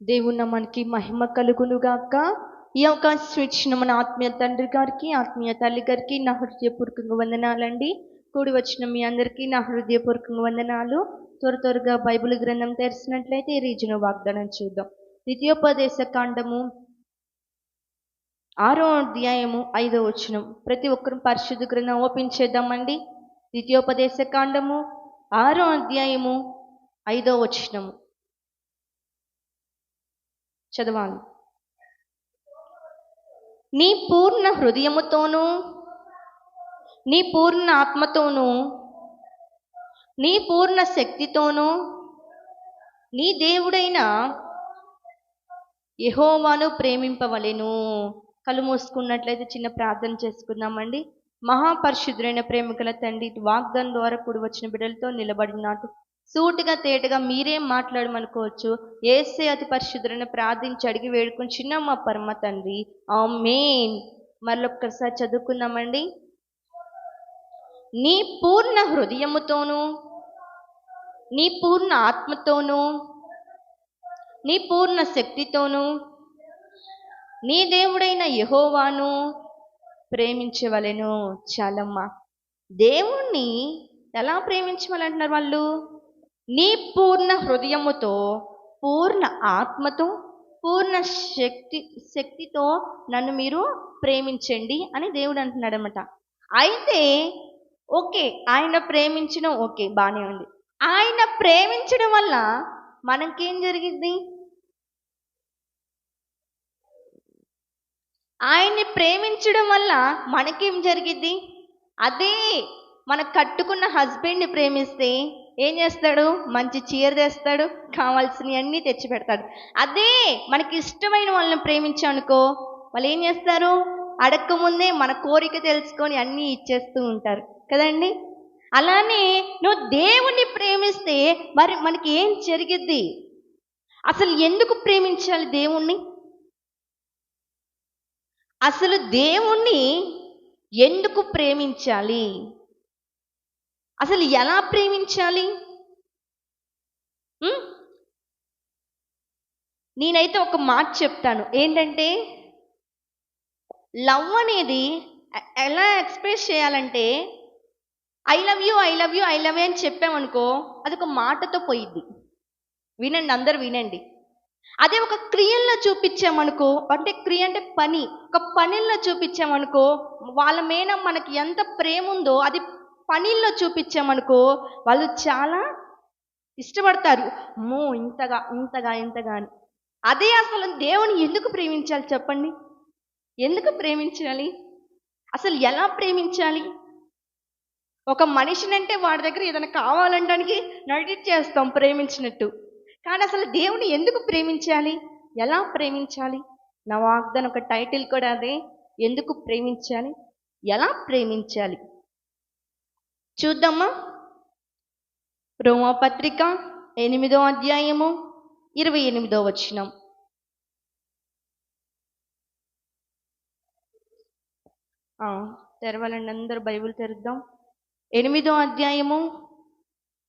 దేవుని నామానికి మహిమ కలుగునుగాక. ఈ అవకాశం ఇచ్చిన మన ఆత్మీయ తండ్రి గారికి, ఆత్మీయ తల్లి గారికి నా హృదయపూర్వకంగా వందనాలండి. కూడి వచ్చిన మీ అందరికీ నా హృదయపూర్వకంగా వందనాలు. త్వరగా బైబిల్ గ్రంథం తెరిచినట్లయితే ఈ రీజన వాగ్దానం చూద్దాం. ద్వితీయోపదేశ కాండము 6వ అధ్యాయము 5వ వచనం. ప్రతి ఒక్కరు పరిశుద్ధ గ్రంథం ఓపెన్ చేద్దామండి. ద్వితీయోపదేశ కాండము 6వ అధ్యాయము 5వ వచనము చదవాలి. నీ పూర్ణ హృదయముతోనూ, నీ పూర్ణ ఆత్మతోనూ, నీ పూర్ణ శక్తితోనూ నీ దేవుడైన యెహోవాను ప్రేమింపవలెను. కళ్ళు మూసుకున్నట్లయితే చిన్న ప్రార్థన చేసుకుందామండి. మహాపరిశుద్ధుడైన ప్రేమికుల తండ్రి, వాగ్దానం ద్వారా కూడి వచ్చిన బిడ్డలతో నిలబడినట్టు సూటిగా తేటగా మీరే మాట్లాడమనుకోవచ్చు. యేసే అతి పరిశుద్ధులను ప్రార్థించి అడిగి వేడుకొని చిన్న మా పరమ తండ్రి, ఆమేన్. మరొక్కసారి చదువుకుందామండి. నీ పూర్ణ హృదయముతోనూ, నీ పూర్ణ ఆత్మతోనూ, నీ పూర్ణ శక్తితోనూ నీ దేవుడైన యెహోవాను ప్రేమించవలెను. చాలమ్మా. దేవుణ్ణి ఎలా ప్రేమించవాలంటున్నారు వాళ్ళు? నీ పూర్ణ హృదయముతో, పూర్ణ ఆత్మతో, పూర్ణ శక్తితో నన్ను మీరు ప్రేమించండి అని దేవుడు అంటున్నాడు అనమాట. అయితే ఓకే, ఆయన ప్రేమించడం ఓకే, బాగానే ఉంది. ఆయన ప్రేమించడం వల్ల మనకేం జరిగింది? ఆయన్ని ప్రేమించడం వల్ల మనకేం జరిగిద్ది? అదే మన కట్టుకున్న హస్బెండ్ని ప్రేమిస్తే ఏం చేస్తాడు? మంచి చీర తెస్తాడు, కావాల్సినవి అన్నీ తెచ్చి పెడతాడు. అదే మనకి ఇష్టమైన వాళ్ళని ప్రేమించానుకో, వాళ్ళు ఏం చేస్తారు? అడక్కముందే మన కోరిక తెలుసుకొని అన్నీ ఇచ్చేస్తూ ఉంటారు కదండి. అలానే నువ్వు దేవుణ్ణి ప్రేమిస్తే మరి మనకి ఏం జరిగిద్ది? అసలు ఎందుకు ప్రేమించాలి దేవుణ్ణి? అసలు దేవుణ్ణి ఎందుకు ప్రేమించాలి? అసలు ఎలా ప్రేమించాలి? నేనైతే ఒక మాట చెప్తాను. ఏంటంటే, లవ్ అనేది ఎలా ఎక్స్ప్రెస్ చేయాలంటే, I love you, I love you, I love you అని చెప్పామనుకో, అది ఒక మాటతో పోయిద్ది. వినండి, అందరు వినండి. అదే ఒక క్రియల్లో చూపించామనుకో, అంటే క్రియ అంటే పని, ఒక పనిల్లో చూపించామనుకో, వాళ్ళ మీద మనకి ఎంత ప్రేమ ఉందో అది పనిల్లో చూపించామనుకో, వాళ్ళు చాలా ఇష్టపడతారు. అమ్మో, ఇంతగా ఇంతగా ఇంతగా అని. అదే అసలు దేవుని ఎందుకు ప్రేమించాలి చెప్పండి? ఎందుకు ప్రేమించాలి? అసలు ఎలా ప్రేమించాలి? ఒక మనిషినంటే వాడి దగ్గర ఏదైనా కావాలనడానికి నడిచేస్తాం ప్రేమించినట్టు. కానీ అసలు దేవుని ఎందుకు ప్రేమించాలి? ఎలా ప్రేమించాలి? నా వాగ్దానం ఒక టైటిల్ కూడా అదే, ఎందుకు ప్రేమించాలి, ఎలా ప్రేమించాలి. చూద్దామా? రోమాపత్రిక 8వ అధ్యాయము 28వ వచనం. తెరవాలండి, అందరూ బైబిల్ తెరుద్దాం. 8వ అధ్యాయము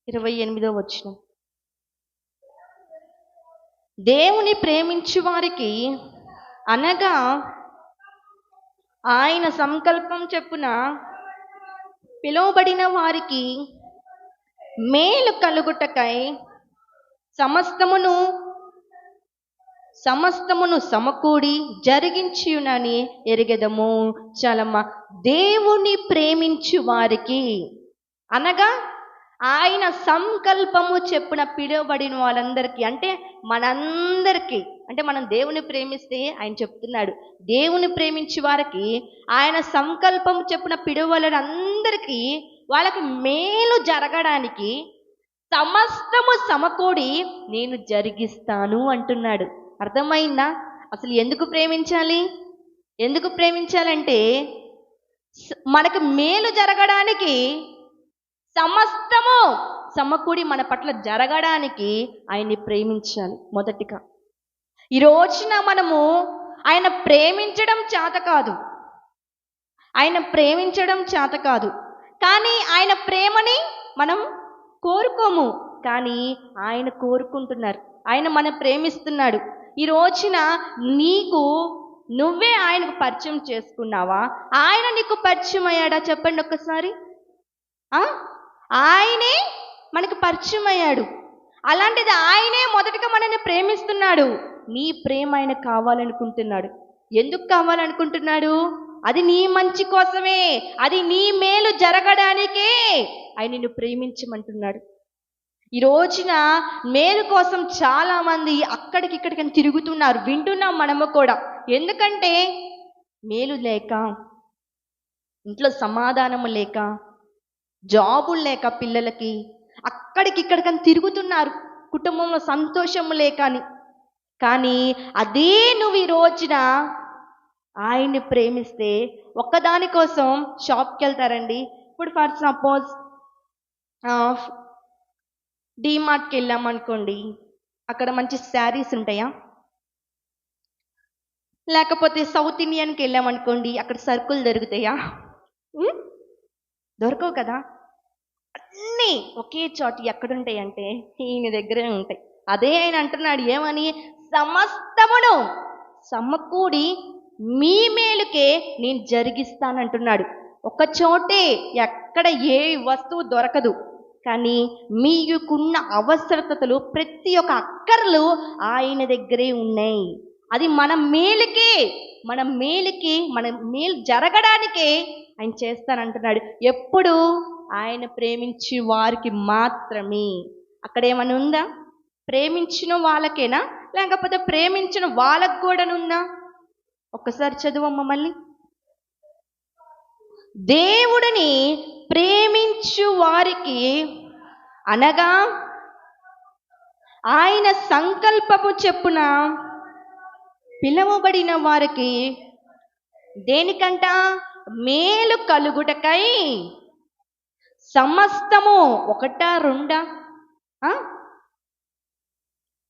28వ వచనం. దేవుని ప్రేమించు వారికి, అనగా ఆయన సంకల్పం చొప్పున పిలువబడిన వారికి మేలు కలుగుటకై సమస్తమును సమకూడి జరిగించునని ఎరిగెదము. చాలమ్మా. దేవుని ప్రేమించు వారికి, అనగా ఆయన సంకల్పము చెప్పున పిలువబడిన వాళ్ళందరికీ, అంటే మనందరికీ, అంటే మనం దేవుని ప్రేమిస్తే ఆయన చెప్తున్నాడు, దేవుని ప్రేమించే వారికి ఆయన సంకల్పము చెప్పున పిలువబడిన అందరికీ వాళ్ళకి మేలు జరగడానికి సమస్తము సమకూడి నేను జరిగిస్తాను అంటున్నాడు. అర్థమైందా? అసలు ఎందుకు ప్రేమించాలి? ఎందుకు ప్రేమించాలంటే, మనకు మేలు జరగడానికి, సమస్తము సమకూడి మన పట్ల జరగడానికి ఆయన్ని ప్రేమించాలి. మొదటిగా ఈ రోజున మనము ఆయన ప్రేమించడం చేత కాదు, కానీ ఆయన ప్రేమని మనం కోరుకోము, కానీ ఆయన కోరుకుంటున్నారు. ఆయన మనం ప్రేమిస్తున్నాడు. ఈ రోజున నీకు నువ్వే ఆయనకు పరిచయం చేసుకున్నావా? ఆయన నీకు పరిచయం అయ్యాడా? చెప్పండి ఒక్కసారి. ఆయనే మనకు పరిచయం అయ్యాడు. అలాంటిది ఆయనే మొదటగా మనల్ని ప్రేమిస్తున్నాడు. నీ ప్రేమ ఆయన కావాలనుకుంటున్నాడు. ఎందుకు కావాలనుకుంటున్నాడు? అది నీ మంచి కోసమే, అది నీ మేలు జరగడానికే ఆయన నిన్ను ప్రేమించమంటున్నాడు. ఈ రోజున మేలు కోసం చాలా మంది అక్కడికిక్కడికి తిరుగుతున్నారు. వింటున్నాం మనము కూడా. ఎందుకంటే మేలు లేక, ఇంట్లో సమాధానము లేక, జాబులు లేక పిల్లలకి అక్కడికిక్కడికని తిరుగుతున్నారు, కుటుంబంలో సంతోషము లేక అని. కానీ అదే నువ్వు ఈ రోజున ఆయన్ని ప్రేమిస్తే ఒక్కదాని కోసం షాప్కి వెళ్తారండి. ఇప్పుడు ఫర్ సపోజ్ డీమార్ట్కి వెళ్ళామనుకోండి, అక్కడ మంచి శారీస్ ఉంటాయా? లేకపోతే సౌత్ ఇండియన్కి వెళ్ళామనుకోండి, అక్కడ సరుకులు దొరుకుతాయా? దొరకవు కదా. అన్నీ ఒకే చోటు ఎక్కడుంటాయి అంటే ఈయన దగ్గరే ఉంటాయి. అదే ఆయన అంటున్నాడు ఏమని? సమస్తమును సమకూడి మీ మేలుకే నేను జరిగిస్తానంటున్నాడు. ఒక చోటే ఎక్కడ ఏ వస్తువు దొరకదు, కానీ మీకున్న అవసరతలు ప్రతి ఒక్క అక్కర్లు ఆయన దగ్గరే ఉన్నాయి. అది మన మేలుకే, మన మేలు జరగడానికే ఆయన చేస్తానంటున్నాడు. ఎప్పుడు? ఆయన ప్రేమించి వారికి మాత్రమే. అక్కడ ఏమైనా ఉందా? ప్రేమించిన వాళ్ళకేనా, లేకపోతే ప్రేమించిన వాళ్ళకు కూడా ఉందా? ఒక్కసారి చదువమ్మ మళ్ళీ. దేవుడిని ప్రేమించు వారికి, అనగా ఆయన సంకల్పము చెప్పున పిలువబడిన వారికి, దేనికంట? మేలు కలుగుటకై సమస్తము. ఒకటా రెండా?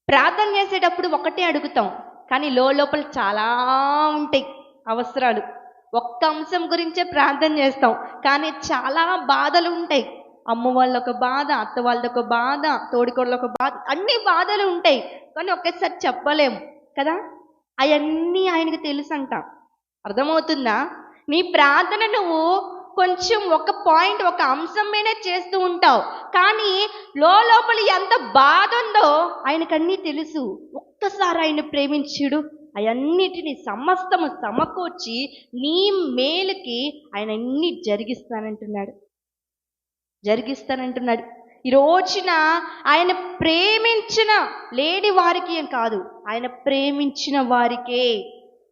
ప్రార్థన చేసేటప్పుడు ఒకటే అడుగుతాం, కానీ లోపల చాలా ఉంటాయి అవసరాలు. ఒక్క అంశం గురించే ప్రార్థన చేస్తాం, కానీ చాలా బాధలు ఉంటాయి. అమ్మ వాళ్ళొక బాధ, అత్త వాళ్ళొక బాధ, తోడికోళ్ళొక బాధ, అన్ని బాధలు ఉంటాయి. కానీ ఒకేసారి చెప్పలేము కదా. అవన్నీ ఆయనకు తెలుసు అంట. అర్థమవుతుందా? నీ ప్రార్థన నువ్వు కొంచెం ఒక పాయింట్, ఒక అంశం మీదే చేస్తూ ఉంటావు, కానీ లోపల ఎంత బాధ ఉందో ఆయనకన్నీ తెలుసు. ఒక్కసారి ఆయన ప్రేమించుడు, అవన్నిటిని సమస్తము సమకూర్చి నీ మేలుకి ఆయన అన్ని జరిగిస్తానంటున్నాడు. ఈ రోజున ఆయన ప్రేమించిన లేని వారికి ఏం కాదు, ఆయన ప్రేమించిన వారికే,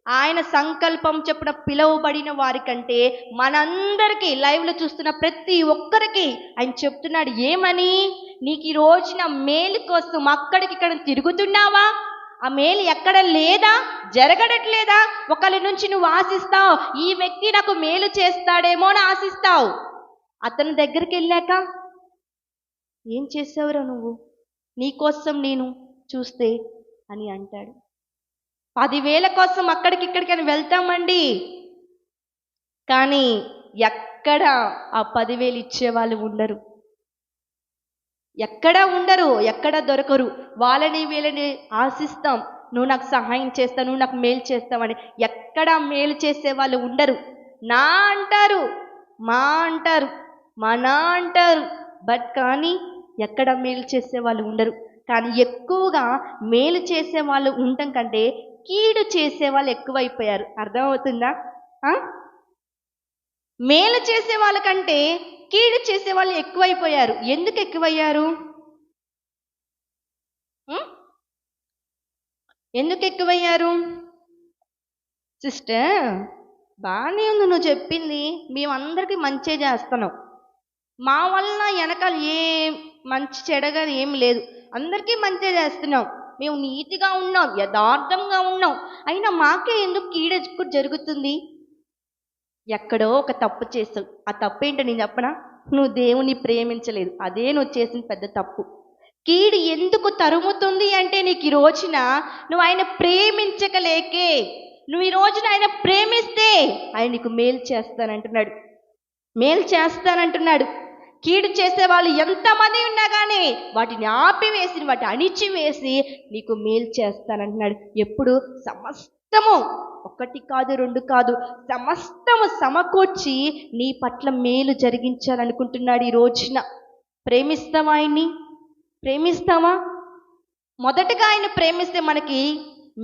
ఆయన సంకల్పం చెప్పిన పిలువబడిన వారికంటే మనందరికీ, లైవ్లో చూస్తున్న ప్రతి ఒక్కరికి ఆయన చెప్తున్నాడు ఏమని? నీకు ఈ రోజున మేలు కోసం అక్కడికిక్కడ తిరుగుతున్నావా? ఆ మేలు ఎక్కడ లేదా? జరగడట్లేదా? ఒకరి నుంచి నువ్వు ఆశిస్తావు, ఈ వ్యక్తి నాకు మేలు చేస్తాడేమో అని ఆశిస్తావు. అతని దగ్గరికి వెళ్ళాక ఏం చేసావురా నువ్వు, నీకోసం నేను చూస్తే అని అంటాడు. 10,000 కోసం అక్కడికిక్కడికని వెళ్తామండి, కానీ ఎక్కడ ఆ 10,000 ఇచ్చేవాళ్ళు ఉండరు, ఎక్కడ దొరకరు. వాళ్ళని వీళ్ళని ఆశిస్తాం, నువ్వు నాకు సహాయం చేస్తావు, నువ్వు నాకు మేలు చేస్తావని. ఎక్కడ మేలు చేసే వాళ్ళు ఉండరు. నా అంటారు, మా అంటారు, మన అంటారు, బట్ కానీ ఎక్కడ మేలు చేసే వాళ్ళు ఉండరు. కానీ ఎక్కువగా మేలు చేసే వాళ్ళు ఉండటం కంటే కీడు చేసే వాళ్ళు ఎక్కువైపోయారు. అర్థమవుతుందా? మేలు చేసే వాళ్ళకంటే కీడు చేసే వాళ్ళు ఎక్కువైపోయారు. ఎందుకు ఎక్కువయ్యారు? ఎందుకు ఎక్కువయ్యారు? సిస్టర్, బాగానే ఉంది నువ్వు చెప్పింది, మేమందరికీ మంచి చేస్తున్నాం, మా వలన వెనకాల ఏ మంచి చెడగా ఏం లేదు, అందరికీ మంచి చేస్తున్నాం, మేము నీతిగా ఉన్నాం, యథార్థంగా ఉన్నాం, అయినా మాకే ఎందుకు కీడు జరుగుతుంది? ఎక్కడో ఒక తప్పు చేస్తావు. ఆ తప్పు ఏంటో నేను చెప్పనా? నువ్వు దేవుని ప్రేమించలేదు, అదే నువ్వు చేసిన పెద్ద తప్పు. కీడు ఎందుకు తరుముతుంది అంటే నీకు ఈ రోజున నువ్వు ఆయన ప్రేమించకలేకే. నువ్వు ఈ రోజున ఆయన ప్రేమిస్తే ఆయన నీకు మేలు చేస్తానంటున్నాడు. కీడు చేసే వాళ్ళు ఎంతమంది ఉన్నా కానీ వాటిని ఆపివేసి వాటిని అణిచివేసి నీకు మేలు చేస్తానంటున్నాడు. ఎప్పుడు? సమస్తము, ఒకటి కాదు రెండు కాదు, సమస్తము సమకూర్చి నీ పట్ల మేలు జరిగించాలనుకుంటున్నాడు ఈ రోజున. ప్రేమిస్తావా ఆయన్ని? ప్రేమిస్తావా? మొదటగా ఆయన ప్రేమిస్తే మనకి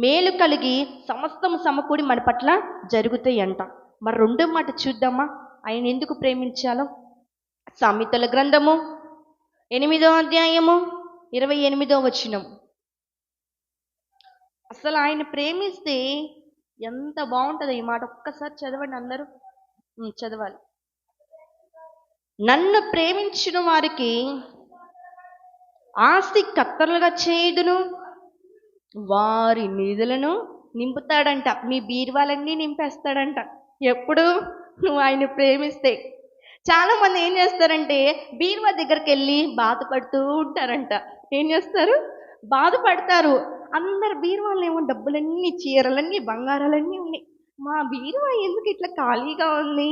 మేలు కలిగి సమస్తము సమకూడి మన పట్ల జరుగుతాయి అంట. మరి రెండో మాట చూద్దామా, ఆయన ఎందుకు ప్రేమించాలో. సామెతల గ్రంథము 8వ అధ్యాయము 28వ వచనం. అసలు ఆయన ప్రేమిస్తే ఎంత బాగుంటుంది ఈ మాట. ఒక్కసారి చదవండి అందరూ. చదవాలి. నన్ను ప్రేమించిన వారికి ఆస్తి కత్తలుగా చేయుదును, వారి నిధులను నింపుతాడంట. మీ బీరువాలన్నీ నింపేస్తాడంట. ఎప్పుడు? నువ్వు ఆయన ప్రేమిస్తే. చాలా మంది ఏం చేస్తారంటే బీరువా దగ్గరికి వెళ్ళి బాధపడుతూ ఉంటారంట. ఏం చేస్తారు? బాధపడతారు. అందరు బీరువాళ్ళు ఏమో డబ్బులన్నీ, చీరలన్నీ, బంగారాలన్నీ ఉన్నాయి. మా బీరువా ఎందుకు ఇట్లా ఖాళీగా ఉంది,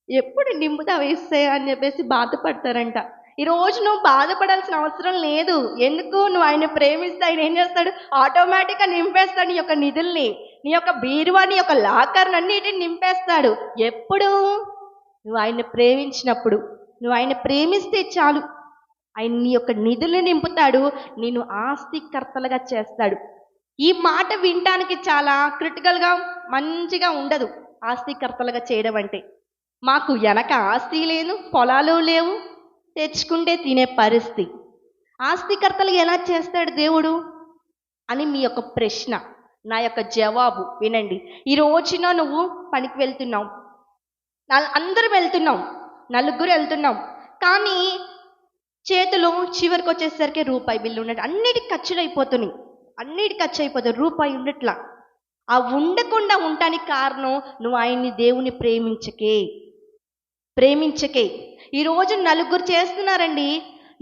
ఎప్పుడు నింపుతా వేస్తే అని చెప్పేసి బాధపడతారంట. ఈరోజు నువ్వు బాధపడాల్సిన అవసరం లేదు. ఎందుకు? నువ్వు ఆయన ప్రేమిస్తే ఆయన ఏం చేస్తాడు? ఆటోమేటిక్గా నింపేస్తాడు నీ యొక్క నిధుల్ని, నీ యొక్క బీరువా, నీ యొక్క లాకర్ని అన్నిటిని నింపేస్తాడు. ఎప్పుడు? నువ్వు ఆయన ప్రేమించినప్పుడు. నువ్వు ఆయన ప్రేమిస్తే చాలు, ఆయన నీ యొక్క నిధుల్ని నింపుతాడు, నేను ఆస్తికర్తలుగా చేస్తాడు. ఈ మాట వినటానికి చాలా క్రిటికల్గా మంచిగా ఉండదు. ఆస్తికర్తలుగా చేయడం అంటే, మాకు వెనక ఆస్తి లేదు, పొలాలు లేవు, తెచ్చుకుంటే తినే పరిస్థితి. ఆస్తికర్తలు ఎలా చేస్తాడు దేవుడు అని మీ యొక్క ప్రశ్న. నా యొక్క జవాబు వినండి. ఈ రోజున నువ్వు పనికి వెళ్తున్నావు, అందరూ వెళ్తున్నాం, నలుగురు వెళ్తున్నాం, కానీ చేతిలో చివరికి వచ్చేసరికి రూపాయి బిల్లు ఉన్నట్టు అన్నిటికి ఖర్చులు అయిపోతున్నాయి. అన్నిటికి ఖర్చు అయిపోతుంది, రూపాయి ఉండట్లా. ఆ ఉండకుండా ఉండటానికి కారణం నువ్వు ఆయన్ని, దేవుని ప్రేమించకే. ఈరోజు నలుగురు చేస్తున్నారండి.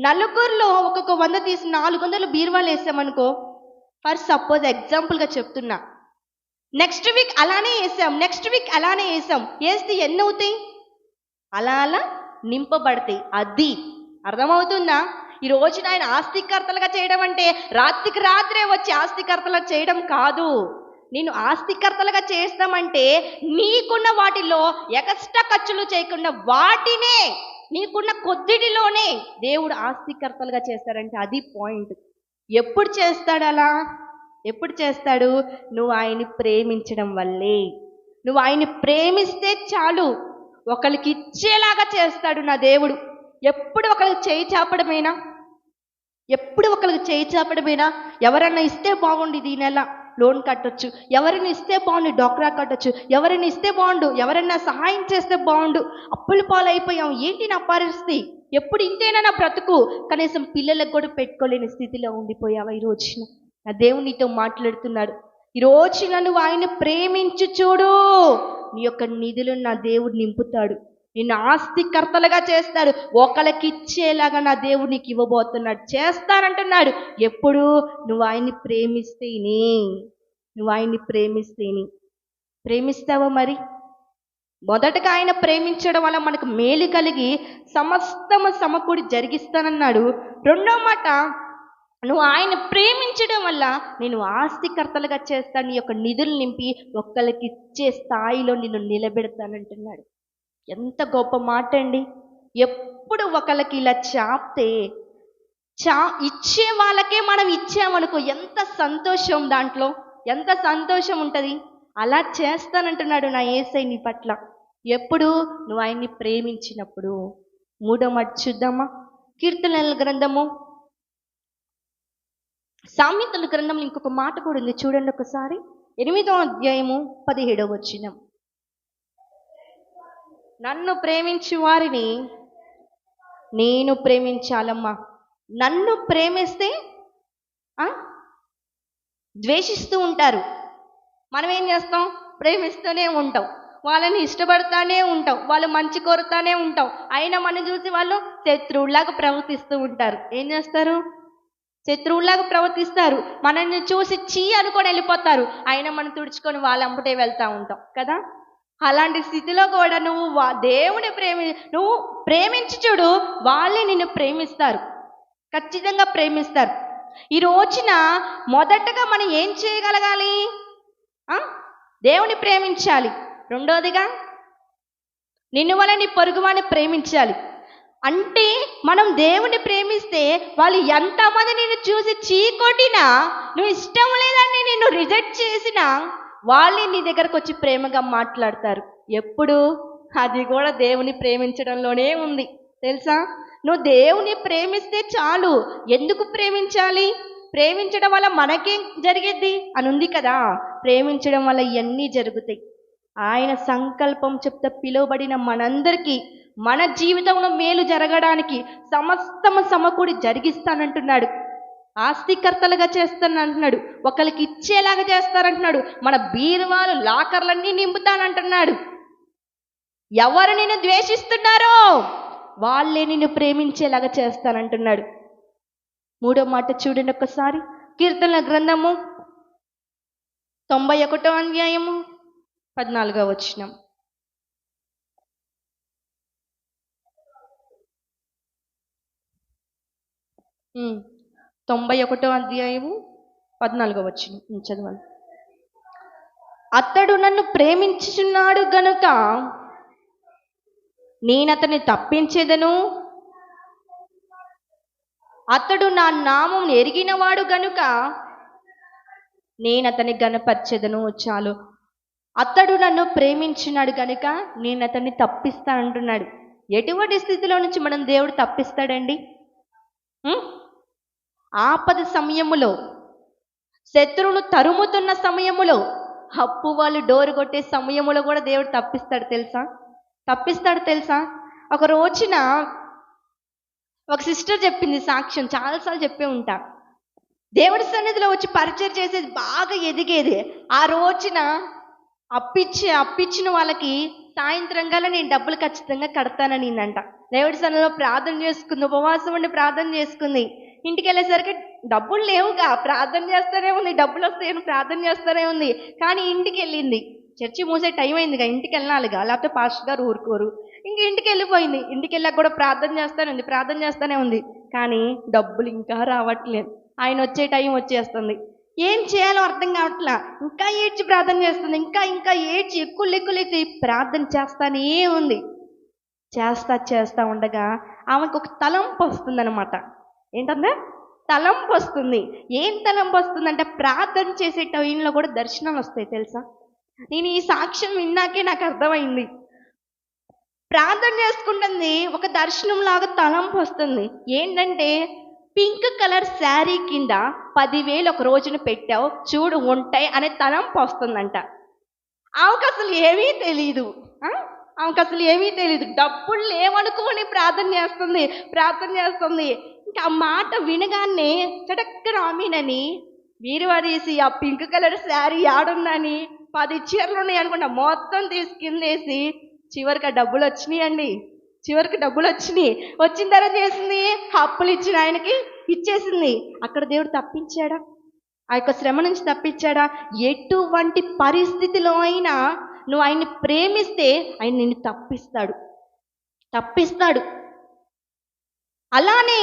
నలుగురిలో ఒక్కొక్క 100 తీసి 400 బీరువాలు వేసామనుకో, ఫర్ సపోజ్ ఎగ్జాంపుల్గా చెప్తున్నా. నెక్స్ట్ వీక్ అలానే వేసాం, నెక్స్ట్ వీక్ అలానే వేస్తే ఎన్ని అవుతాయి? అలా అలా నింపబడతాయి. అది అర్థమవుతుందా? ఈ రోజున ఆయన ఆస్తికర్తలుగా చేయడం అంటే రాత్రికి రాత్రే వచ్చి ఆస్తికర్తలుగా చేయడం కాదు. నేను ఆస్తికర్తలుగా చేస్తామంటే నీకున్న వాటిలో ఎక్స్ట్రా ఖర్చులు చేయకుండా వాటినే, నీకున్న కొద్దిటిలోనే దేవుడు ఆస్తికర్తలుగా చేస్తారంటే అది పాయింట్. ఎప్పుడు చేస్తాడు అలా? ఎప్పుడు చేస్తాడు? నువ్వు ఆయన్ని ప్రేమించడం వల్లే. నువ్వు ఆయన్ని ప్రేమిస్తే చాలు, ఒకరికి ఇచ్చేలాగా చేస్తాడు నా దేవుడు. ఎప్పుడు ఒకరికి చేయి చాపడమేనా? ఎవరన్నా ఇస్తే బాగుండు, ఈ నెల లోన్ కట్టొచ్చు, ఎవరైనా ఇస్తే బాగుండు, డాక్రా కట్టొచ్చు, ఎవరైనా ఇస్తే బాగుండు, ఎవరైనా సహాయం చేస్తే బాగుండు, అప్పులు పాలైపోయాం, ఏంటి నా పరిస్థితి, ఎప్పుడు ఇంతేనా నా బ్రతుకు, కనీసం పిల్లలకు కూడా పెట్టుకోలేని స్థితిలో ఉండిపోయావా? ఈ రోజున నా దేవుడు నీతో మాట్లాడుతున్నాడు. ఈ రోజున నువ్వు ఆయన ప్రేమించు చూడు, నీ యొక్క నిధులను నా దేవుడు నింపుతాడు, నిన్ను ఆస్తికర్తలుగా చేస్తాడు. ఒకరికి ఇచ్చేలాగా నా దేవుడు నీకు ఇవ్వబోతున్నాడు, చేస్తానంటున్నాడు. ఎప్పుడు? నువ్వు ఆయన్ని ప్రేమిస్తేనే. ప్రేమిస్తావా మరి? మొదటగా ఆయన ప్రేమించడం వల్ల మనకు మేలు కలిగి సమస్తము సమకూడి జరిగిస్తానన్నాడు. రెండో మాట, నువ్వు ఆయన ప్రేమించడం వల్ల నేను ఆస్తికర్తలుగా చేస్తాను, నీ యొక్క నిధులు నింపి ఒక్కరికి ఇచ్చే స్థాయిలో నిన్ను నిలబెడతానంటున్నాడు. ఎంత గొప్ప మాట అండి. ఎప్పుడు ఒకరికి ఇలా చాపితే ఇచ్చే వాళ్ళకే మనం ఇచ్చామనుకో, ఎంత సంతోషం, దాంట్లో ఎంత సంతోషం ఉంటుంది. అలా చేస్తానంటున్నాడు నా యేసయ్య నీ పట్ల. ఎప్పుడు? నువ్వు ఆయన్ని ప్రేమించినప్పుడు. మూడో మాట చూద్దామా? కీర్తనల గ్రంథము, సామెతల గ్రంథంలో ఇంకొక మాట కూడా ఉంది, చూడండి ఒకసారి. 8వ అధ్యాయము 17వ వచనం. నన్ను ప్రేమించు వారిని నేను ప్రేమించాలమ్మా. నన్ను ప్రేమిస్తే ద్వేషిస్తూ ఉంటారు. మనం ఏం చేస్తాం? ప్రేమిస్తూనే ఉంటాం, వాళ్ళని ఇష్టపడతానే ఉంటాం, వాళ్ళు మంచి కోరుతానే ఉంటాం. అయినా మనం చూసి వాళ్ళు శత్రువులాగా ప్రవర్తిస్తూ ఉంటారు. ఏం చేస్తారు? శత్రువులాగా ప్రవర్తిస్తారు. మనల్ని చూసి చీ అనుకొని వెళ్ళిపోతారు. అయినా మనం తుడుచుకొని వాళ్ళ అంబటే వెళ్తూ ఉంటాం కదా. అలాంటి స్థితిలో కూడా నువ్వు దేవుని నువ్వు ప్రేమించి చూడు, వాళ్ళే నిన్ను ప్రేమిస్తారు, ఖచ్చితంగా ప్రేమిస్తారు. ఈ రోజున మొదటగా మనం ఏం చేయగలగాలి? దేవుని ప్రేమించాలి. రెండోదిగా నిన్ను వల్ల నీ పొరుగువాడిని ప్రేమించాలి. అంటే మనం దేవుని ప్రేమిస్తే వాళ్ళు ఎంతమంది నిన్ను చూసి చీకొట్టినా, నువ్వు ఇష్టం లేదని నిన్ను రిజెక్ట్ చేసినా, వాళ్ళే నీ దగ్గరకు వచ్చి ప్రేమగా మాట్లాడతారు. ఎప్పుడు? అది కూడా దేవుని ప్రేమించడంలోనే ఉంది, తెలుసా? నువ్వు దేవుని ప్రేమిస్తే చాలు. ఎందుకు ప్రేమించాలి? ప్రేమించడం వల్ల మనకేం జరిగిద్ది అని ఉంది కదా. ప్రేమించడం వల్ల ఇవన్నీ జరుగుతాయి. ఆయన సంకల్పం చెప్తే పిలువబడిన మనందరికీ మన జీవితంలో మేలు జరగడానికి సమస్తము సమకూడి జరిగిస్తానంటున్నాడు. ఆస్తికర్తలుగా చేస్తానంటున్నాడు, ఒకరికి ఇచ్చేలాగా చేస్తానంటున్నాడు, మన బీరువాలు లాకర్లన్నీ నింపుతానంటున్నాడు. ఎవరు నిన్ను ద్వేషిస్తున్నారో వాళ్ళే నిన్ను ప్రేమించేలాగా చేస్తానంటున్నాడు. మూడో మాట చూడండి ఒక్కసారి, కీర్తనల గ్రంథము 91వ అధ్యాయము 14వ వచనం. ఉమ్ 91వ అధ్యాయము 14వ వచనం చదవాలి. అతడు నన్ను ప్రేమించుచున్నాడు గనుక నేనతన్ని తప్పించేదను, అతడు నా నామం ఎరిగినవాడు గనుక నేనతన్ని గనపరచెదను. చాలు, అతడు నన్ను ప్రేమించున్నాడు గనుక నేను అతన్ని తప్పిస్తానంటున్నాడు. ఎటువంటి స్థితిలో నుంచి మనం దేవుడు తప్పిస్తాడండి? ఆపద సమయములో, శత్రువును తరుముతున్న సమయములో, అప్పు వాళ్ళు డోరు కొట్టే సమయములో కూడా దేవుడు తప్పిస్తాడు తెలుసా. ఒక రోజున ఒక సిస్టర్ చెప్పింది సాక్ష్యం, చాలాసార్లు చెప్పే ఉంటా. దేవుడి సన్నిధిలో వచ్చి పరిచయం చేసేది, బాగా ఎదిగేది. ఆ రోజున అప్పిచ్చిన వాళ్ళకి సాయంత్రం గల నేను డబ్బులు ఖచ్చితంగా కడతానని అంట. దేవుడి సన్నిధిలో ప్రార్థన చేసుకుంది, ఉపవాసం ఉండి ప్రార్థన చేసుకుంది. ఇంటికి వెళ్ళేసరికి డబ్బులు లేవుగా, ప్రార్థన చేస్తూనే ఉంది, డబ్బులు వస్తాయని ప్రార్థన చేస్తూనే ఉంది. కానీ ఇంటికి వెళ్ళింది, చర్చి మూసే టైం అయిందిగా, ఇంటికి వెళ్ళాలిగా, లేకపోతే పాస్టర్ గారు ఊరుకోరు. ఇంక ఇంటికి వెళ్ళిపోయింది. ఇంటికి వెళ్ళాక కూడా ప్రార్థన చేస్తూనే ఉంది. కానీ డబ్బులు ఇంకా రావట్లేదు. ఆయన వచ్చే టైం వచ్చేస్తుంది. ఏం చేయాలో అర్థం కావట్లా. ఇంకా ఏడ్చి ప్రార్థన చేస్తుంది, ఇంకా ఏడ్చి ఎక్కువ ప్రార్థన చేస్తానే ఉంది. చేస్తా ఉండగా ఆమెకు ఒక తలంపు వస్తుందన్నమాట. ఏంటంటే తలంపు వస్తుంది. ఏం తలంపు వస్తుందంటే, ప్రార్థన చేసే టైంలో కూడా దర్శనాలు వస్తాయి తెలుసా. నేను ఈ సాక్ష్యం విన్నాకే నాకు అర్థమైంది. ప్రార్థన చేసుకుంటుంది, ఒక దర్శనం లాగా తలంపు వస్తుంది. ఏంటంటే, పింక్ కలర్ శారీ కింద 10,000 ఒక రోజున పెట్టావు చూడు ఉంటాయి అనే తలంపు వస్తుందంట. ఆమెకు అసలు ఏమీ తెలీదు. డబ్బులు లేవనుకోని ప్రార్థన చేస్తుంది. ఇంకా ఆ మాట వినగానే చటక్కన ఆమెనని వీరువారేసి ఆ పింక్ కలర్ శారీ ఆడుందని 10 చీరలు ఉన్నాయి అనుకుంటా మొత్తం తీసుకుందేసి చివరికి ఆ డబ్బులు వచ్చినాయండి. వచ్చిన తర్వాత చేసింది, అప్పులు ఇచ్చిన ఆయనకి ఇచ్చేసింది. అక్కడ దేవుడు తప్పించాడా? ఆ యొక్క శ్రమ నుంచి తప్పించాడా? ఎటువంటి పరిస్థితిలో అయినా నువ్వు ఆయన్ని ప్రేమిస్తే ఆయన నిన్ను తప్పిస్తాడు. అలానే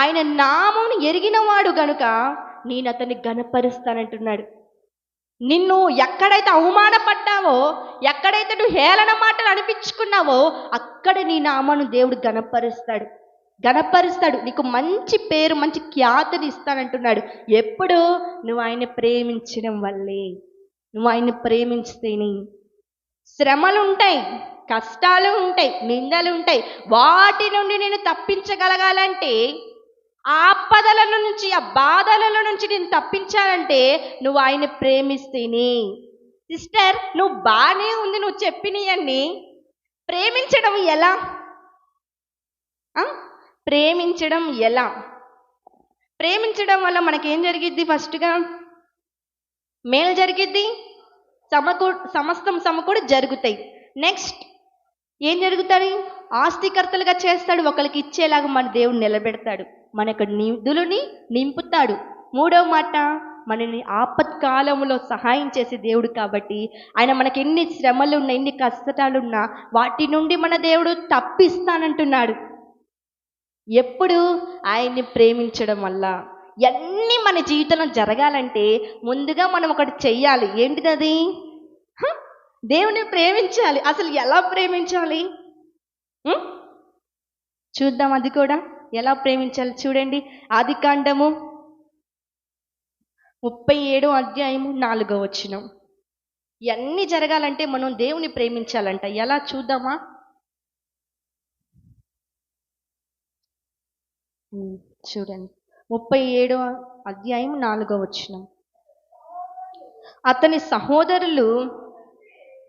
ఆయన నామం ఎరిగినవాడు గనుక నేను అతన్ని గణపరుస్తానంటున్నాడు. నిన్ను ఎక్కడైతే అవమానపడ్డావో, ఎక్కడైతే నువ్వు హేళన మాటలు అనిపించుకున్నావో, అక్కడ నీ నామాను దేవుడు గణపరుస్తాడు. నీకు మంచి పేరు, మంచి ఖ్యాతిని ఇస్తానంటున్నాడు. ఎప్పుడు? నువ్వు ఆయన్ని ప్రేమించడం వల్లే. నువ్వు ఆయన్ని ప్రేమించితేనే. శ్రమలు ఉంటాయి, కష్టాలు ఉంటాయి, నిందలు ఉంటాయి. వాటి నుండి నేను తప్పించగలగాలంటే, ఆపదల నుంచి, ఆ బాధల నుంచి నేను తప్పించాలంటే నువ్వు ఆయన్ని ప్రేమిస్తేనే. సిస్టర్, నువ్వు బాగానే ఉంది, నువ్వు చెప్పినవన్నీ. ప్రేమించడం ఎలా? ప్రేమించడం వల్ల మనకేం జరిగిద్ది? ఫస్ట్గా మేలు జరిగిద్ది, సమస్తం సమకూడి జరుగుతాయి. నెక్స్ట్ ఏం జరుగుతాయి? ఆస్తికర్తలుగా చేస్తాడు, ఒకరికి ఇచ్చేలాగా మన దేవుడు నిలబెడతాడు, మన యొక్క నిధులని నింపుతాడు. మూడవ మాట, మనని ఆపత్కాలంలో సహాయం చేసే దేవుడు కాబట్టి ఆయన మనకి ఎన్ని శ్రమలు ఉన్నా ఎన్ని కష్టాలున్నా వాటి నుండి మన దేవుడు తప్పిస్తానంటున్నాడు. ఎప్పుడు? ఆయన్ని ప్రేమించడం వల్ల. ఇవన్నీ మన జీవితంలో జరగాలంటే ముందుగా మనం ఒకటి చెయ్యాలి. ఏంటిది? దేవుని ప్రేమించాలి. అసలు ఎలా ప్రేమించాలి చూద్దాం. అది కూడా ఎలా ప్రేమించాలి చూడండి. ఆదికాండము 37:4. ఇవన్నీ జరగాలంటే మనం దేవుని ప్రేమించాలంట. ఎలా చూద్దామా? చూడండి 37:4. అతని సహోదరులు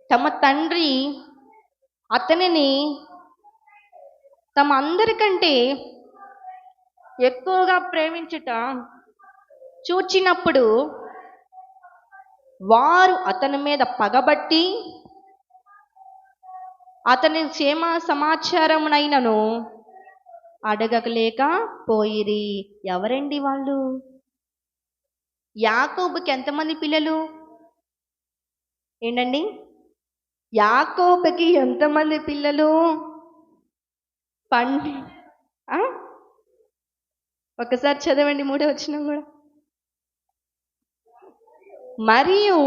తమ తండ్రి అతనిని తమ అందరికంటే ఎక్కువగా ప్రేమించుట చూచినప్పుడు వారు అతని మీద పగబట్టి అతని క్షేమ సమాచారమునైనను అడగలేక పోయిరి. ఎవరండి వాళ్ళు? యాకోబుకి ఎంతమంది పిల్లలు? ఏంటండి? యాకోబుకి ఎంతమంది పిల్లలు? ఒకసారి చదవండి 3వ వచనం కూడా. మరియు